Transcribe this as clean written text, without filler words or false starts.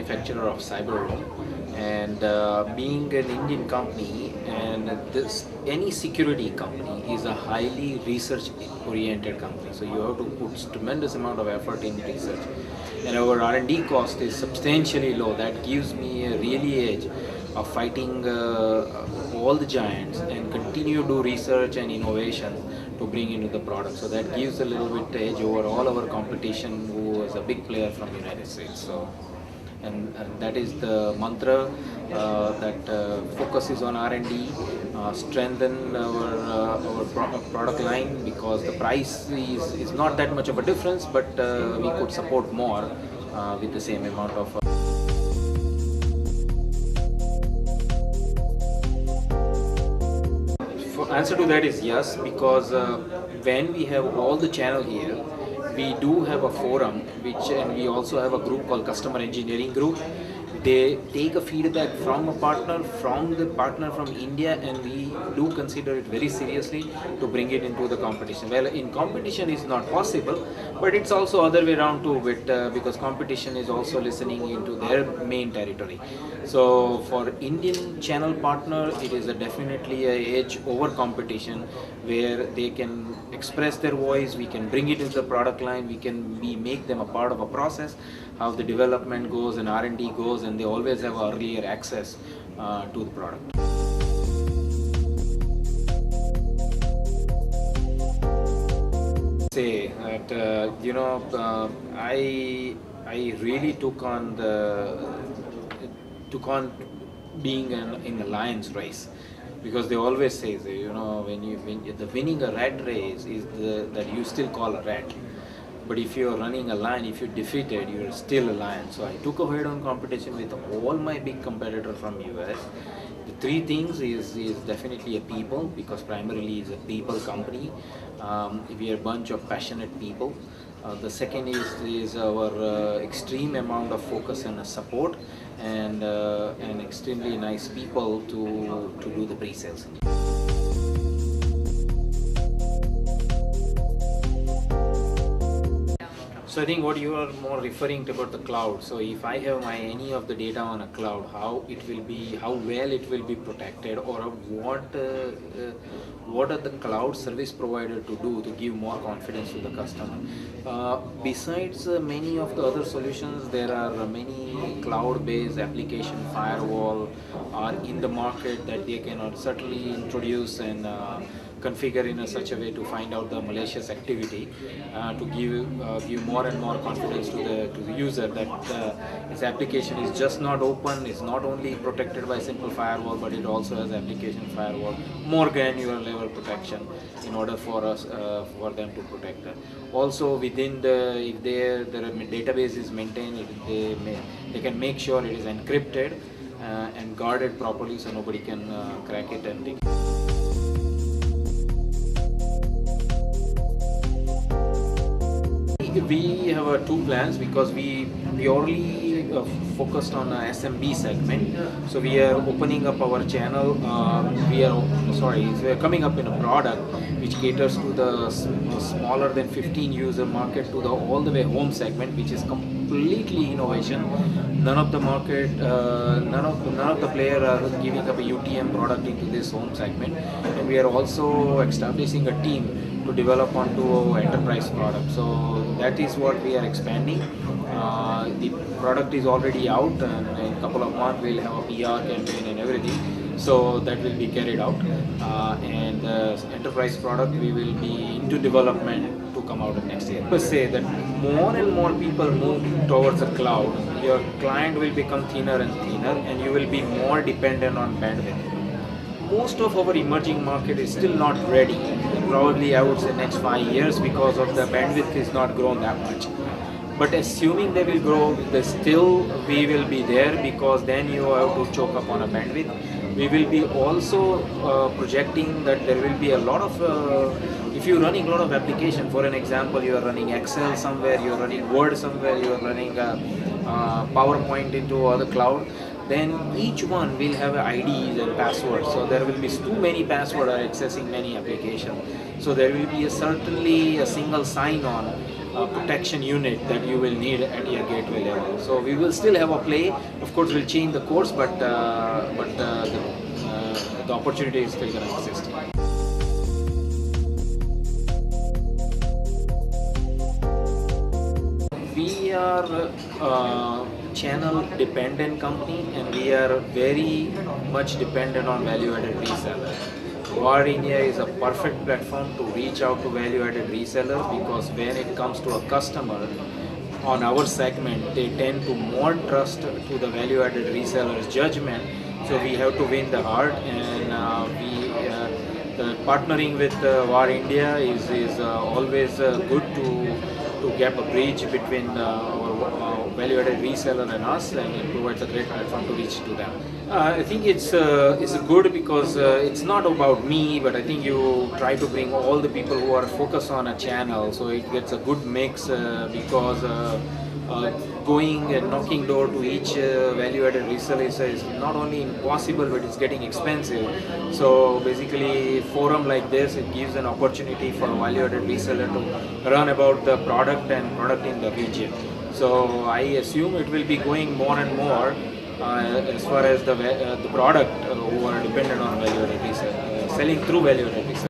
manufacturer of CyberRoam, and being an Indian company, and any security company is a highly research oriented company, so you have to put tremendous amount of effort in research, and our R&D cost is substantially low. That gives me a really edge of fighting all the giants and continue to do research and innovation to bring into the product. So that gives a little bit edge over all our competition who is a big player from United States. So and that is the mantra that focuses on R&D, strengthen our product line, because the price is not that much of a difference, but we could support more with the same amount of answer to that is yes, because when we have all the channel here, we do have a forum, and we also have a group called Customer Engineering Group. They take a feedback from the partner from India, and we do consider it very seriously to bring it into the competition. Well, in competition is not possible, but it's also other way around too, because competition is also listening into their main territory. So for Indian channel partner, it is definitely a edge over competition, where they can express their voice, we can bring it into the product line, we make them a part of a process, how the development goes and R&D goes, and they always have earlier access to the product. Say that I really took on being in a lion's race, because they always say that, when the winning a rat race is that you still call a rat. But if you're running a lion, if you're defeated, you're still a lion. So I took a head-on competition with all my big competitors from US. The three things is definitely a people, because primarily it's a people company. We are a bunch of passionate people. The second is our extreme amount of focus and support, and extremely nice people to do the pre-sales. So I think what you are more referring to about the cloud. So if I have any of the data on a cloud, how well it will be protected, or what are the cloud service provider to do to give more confidence to the customer. Besides many of the other solutions, there are many cloud-based application firewall are in the market that they can certainly introduce and configure in such a way to find out the malicious activity, to give more and more confidence to the user that its application is just not open, is not only protected by simple firewall, but it also has application firewall, more granular level protection in order for for them to protect that. Also within if their database is maintained, they can make sure it is encrypted and guarded properly, so nobody can crack it and take. We have two plans, because we purely focused on SMB segment. So we are opening up our channel. We are coming up in a product which caters to the smaller than 15 user market, to the all the way home segment, which is completely innovation. None of the market, none of the players are giving up a UTM product into this home segment, and we are also establishing a team to develop onto enterprise product. So that is what we are expanding. The product is already out, and in a couple of months we'll have a PR campaign and everything. So that will be carried out, and the enterprise product we will be into development to come out of next year. I say that more and more people move towards the cloud, your client will become thinner and thinner, and you will be more dependent on bandwidth. Most of our emerging market is still not ready. Probably I would say next 5 years, because of the bandwidth is not grown that much. But assuming they will grow, we will be there, because then you have to choke up on a bandwidth. We will be also projecting that there will be a lot of, if you're running a lot of application, for an example, you are running Excel somewhere, you are running Word somewhere, you are running PowerPoint into other cloud, then each one will have IDs and passwords. So there will be too many passwords are accessing many applications. So there will be certainly a single sign-on protection unit that you will need at your gateway level. So we will still have a play. Of course, we'll change the course, but the opportunity is still going to exist. We are a channel dependent company, and we are very much dependent on value added reseller. VAR India is a perfect platform to reach out to value added resellers, because when it comes to a customer on our segment, they tend to more trust to the value added reseller's judgment. So we have to win the heart, and partnering with VAR India is always good to get a bridge between our value-added reseller and us, and it provides a great platform to reach to them. I think it's good because it's not about me, but I think you try to bring all the people who are focused on a channel, so it gets a good mix because going and knocking door to each value-added reseller is not only impossible, but it's getting expensive. So basically, forum like this, it gives an opportunity for a value-added reseller to learn about the product and product in the region. So I assume it will be going more and more as far as the product who are dependent on value-added reseller, selling through value-added reseller.